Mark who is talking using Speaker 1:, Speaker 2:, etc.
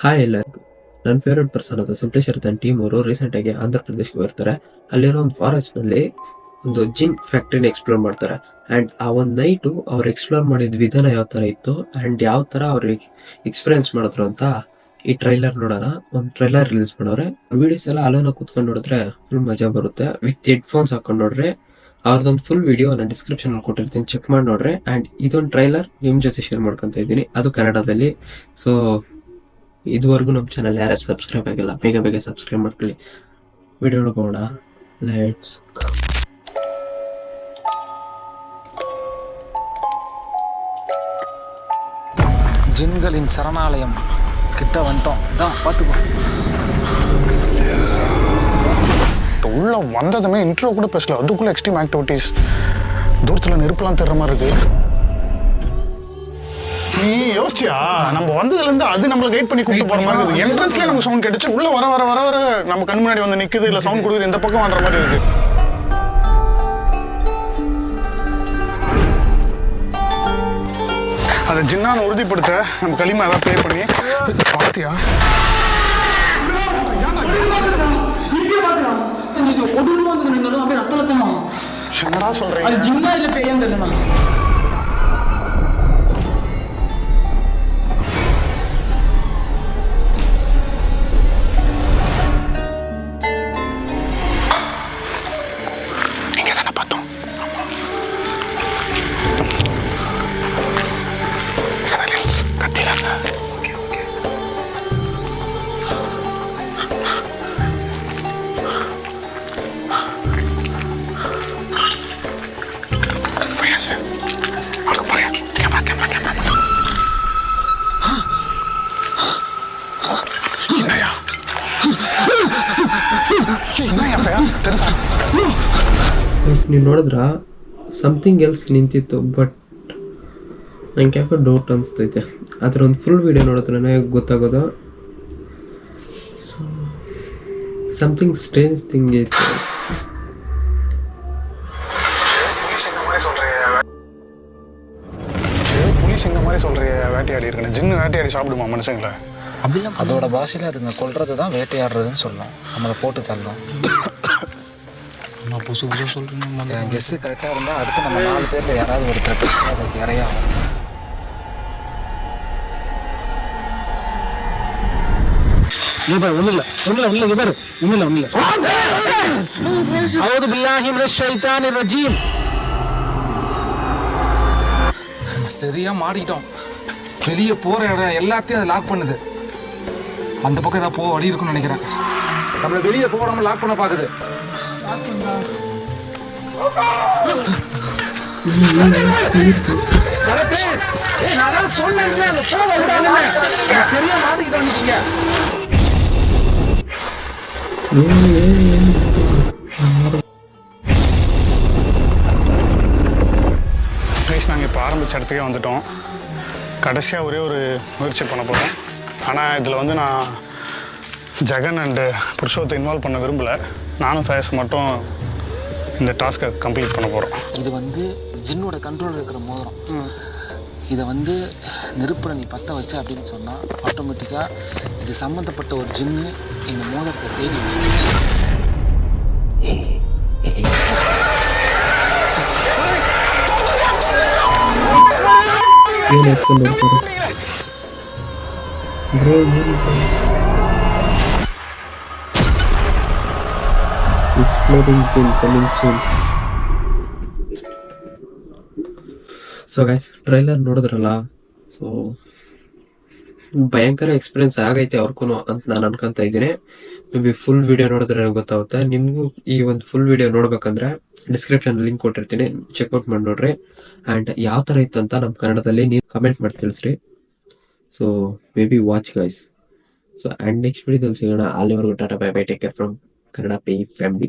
Speaker 1: Hi ಎಲ್ಲರಿಗೂ. ನನ್ನ favourite person ಆದ ಸಿಂಪ್ಲೇಶ್ವರ್ ತನ್ನ ಟೀಮ್ ಅವರು ರೀಸೆಂಟ್ ಆಗಿ ಆಂಧ್ರ ಪ್ರದೇಶಕ್ಕೆ ಹೋಗ್ತಾರೆ. ಅಲ್ಲಿರೋ ಒಂದು ಫಾರೆಸ್ಟ್ ನಲ್ಲಿ ಒಂದು ಜಿನ್ ಫ್ಯಾಕ್ಟ್ರಿನ ಎಕ್ಸ್ಪ್ಲೋರ್ ಮಾಡ್ತಾರೆ. ಅಂಡ್ ಆ ಒಂದು ನೈಟು ಅವ್ರು ಎಕ್ಸ್ಪ್ಲೋರ್ ಮಾಡಿದ ವಿಧಾನ ಯಾವ ತರ ಇತ್ತು ಅಂಡ್ ಯಾವ ತರ ಅವ್ರಿಗೆ ಎಕ್ಸ್ಪೀರಿಯನ್ಸ್ ಮಾಡಿದ್ರು ಅಂತ ಈ ಟ್ರೈಲರ್ ನೋಡೋಣ. ಒಂದು ಟ್ರೈಲರ್ ರಿಲೀಸ್ ಮಾಡೋರೆ. ವಿಡಿಯೋಸ್ ಎಲ್ಲ ಅಲ್ಲೋನ ಕೂತ್ಕೊಂಡು ನೋಡಿದ್ರೆ ಫುಲ್ ಮಜಾ ಬರುತ್ತೆ. ವಿತ್ ಹೆಡ್ಫೋನ್ಸ್ ಹಾಕೊಂಡು ನೋಡ್ರೆ ಅವ್ರದ್ದೊಂದು ಫುಲ್ ವಿಡಿಯೋ ನಾನು ಡಿಸ್ಕ್ರಿಪ್ಷನ್ ಅಲ್ಲಿ ಕೊಟ್ಟಿರ್ತೀನಿ, ಚೆಕ್ ಮಾಡಿ ನೋಡ್ರೆ. ಅಂಡ್ ಇದೊಂದು ಟ್ರೈಲರ್ ನಿಮ್ ಜೊತೆ ಶೇರ್ ಮಾಡ್ಕೊಂತ ಇದ್ದೀನಿ, ಅದು ಕನ್ನಡದಲ್ಲಿ. ಸೊ ಇದುವರೆಗೂ ನಮ್ಮ ಚಾನಲ್ ಯಾರ್ಯಾರು ಸಬ್ಸ್ಕ್ರೈಬ್ ಆಗಿಲ್ಲ ಬೇಗ ಬೇಗ ಸಬ್ಸ್ಕ್ರೈಬ್ ಮಾಡ್ಕೊಳ್ಳಿ. ವಿಡಿಯೋ ನೋಡೋಣ, ಲೆಟ್ಸ್.
Speaker 2: ஜின்களின் சரணாலயம் கிட்ட வந்துட்டோம். தான் பார்த்துக்கோ.
Speaker 3: உள்ள வந்ததுமே இன்ட்ரோ கூட பேசல, அதுக்குள்ள எக்ஸ்ட்ரீம் ஆக்டிவிட்டீஸ். தூரத்தில் நெருப்பெல்லாம் தர்ற மாதிரி இருக்கு. நீ யோசிச்சியா, நம்ம வந்ததுல இருந்து அது நம்மள கைட் பண்ணி கூப்பிட்டு போற மாதிரி இருக்கு. என்ட்ரன்ஸ்ல நமக்கு சவுண்ட் கிடைச்சு உள்ள வர வர வர வர நம்ம கண் முன்னாடி வந்து நிக்குது, இல்ல சவுண்ட் கொடுக்குது, இந்த பக்கம் வர்ற மாதிரி இருக்கு. அதை ஜின்னான்னு உறுதிப்படுத்த நம்ம களிமா ஏதாவது ப்ளே பண்ணி பார்த்தியா? என்னடா சொல்றீங்க?
Speaker 2: அது ஜின்னா இல்ல பேயா தெரியல.
Speaker 1: ನೀವು ನೋಡಿದ್ರ ಸಮಥಿಂಗ್ ಎಲ್ಸ್ ನಿಂತಿತ್ತು, ಬಟ್ ನಂಗೆ ಯಾಕೋ ಡೌಟ್ ಅನಿಸ್ತೈತೆ. ಅದರ ಒಂದು ಫುಲ್ ವಿಡಿಯೋ ನೋಡಿದ್ರೆ ಗೊತ್ತಾಗೋದು. ಸೊ ಸಮಥಿಂಗ್ ಸ್ಟ್ರೇಂಜ್ ಥಿಂಗ್ ಇತ್ತು.
Speaker 3: புலிஸ் இந்த மாதிரி சொல்றிய வேட்டையாடி இருக்கணும். ஜின்னு வேட்டையாடி சாப்பிடுமா மனுஷங்கள?
Speaker 2: அப்படிலாம் அதோட பாஷையில் அதுங்க கொல்றது தான் வேட்டையாடுறதுன்னு சொல்லலாம். நம்மளை போட்டு தள்ளலாம். நான் புதுசு புதுசு சொல்கிறேன். என் கெஸ்ஸு கரெக்டாக இருந்தால் அடுத்து நம்ம 4 பேரில் யாராவது ஒருத்தர் அதுக்கு இறையாகும்.
Speaker 3: ஒன்றும் இல்லை
Speaker 2: அவுது பில்லாஹி மினஷ் ஷைத்தானிர் ரஜீம். சரியா மாட்டிக்கிட்டோம். வெளியே போற இடம் எல்லாத்தையும் அதை லாக் பண்ணுது. அந்த பக்கம் ஏதாவது போக வழி இருக்குன்னு நினைக்கிறேன். நம்மள வெளியே போகாம லாக் பண்ண பாக்குது. சரியா மாட்டிக்கிட்டோம்.
Speaker 3: நாங்கள் இப்போ ஆரம்பித்த இடத்துக்கே வந்துட்டோம். கடைசியாக ஒரே ஒரு முயற்சி பண்ண போகிறோம். ஆனால் இதில் வந்து நான் ஜெகன் அண்டு புருஷோத்தை இன்வால்வ் பண்ண விரும்பலை. நானும் ஃபயஸ் மட்டும் இந்த டாஸ்க்கை கம்ப்ளீட் பண்ண போகிறோம்.
Speaker 2: இது வந்து ஜின்னோட கண்ட்ரோல் இருக்கிற மோதிரம். இதை வந்து நெருப்பில் நீ பற்ற வச்ச அப்படின்னு சொன்னால் ஆட்டோமேட்டிக்காக இது சம்மந்தப்பட்ட ஒரு ஜின்னு இந்த மோதிரத்தை தேடி
Speaker 1: ಸೊ ಗೈಸ್, ಟ್ರೈಲರ್ ನೋಡಿದ್ರಲ್ಲ. ಸೊ ಭಯಂಕರ ಎಕ್ಸ್ಪೀರಿಯನ್ಸ್ ಆಗೈತೆ ಅವ್ರಿಗೂ ಅಂತ ನಾನು ಅನ್ಕೊಂತ ಇದ್ದೀನಿ. ಮೇ ಬಿ ಫುಲ್ ವಿಡಿಯೋ ನೋಡಿದ್ರೆ ಗೊತ್ತಾಗುತ್ತೆ. ನಿಮ್ಗೂ ಈ ಒಂದು ಫುಲ್ ವಿಡಿಯೋ ನೋಡ್ಬೇಕಂದ್ರೆ ಡಿಸ್ಕ್ರಿಪ್ಷನ್ ಲಿಂಕ್ ಕೊಟ್ಟಿರ್ತೀನಿ, ಚೆಕ್ಔಟ್ ಮಾಡಿ ನೋಡ್ರಿ. ಅಂಡ್ ಯಾವ ತರ ಇತ್ತು ಅಂತ ನಮ್ಮ ಕನ್ನಡದಲ್ಲಿ ನೀವು ಕಮೆಂಟ್ ಮಾಡಿ ತಿಳಿಸ್ರಿ. So may be watch guys. So and next ವಿಡಿಯೋದಲ್ಲಿ ಸಿಗೋಣ. ಅಲ್ಲಿವರೆಗೂ Tata, bye bye, take care from Kannada pay family.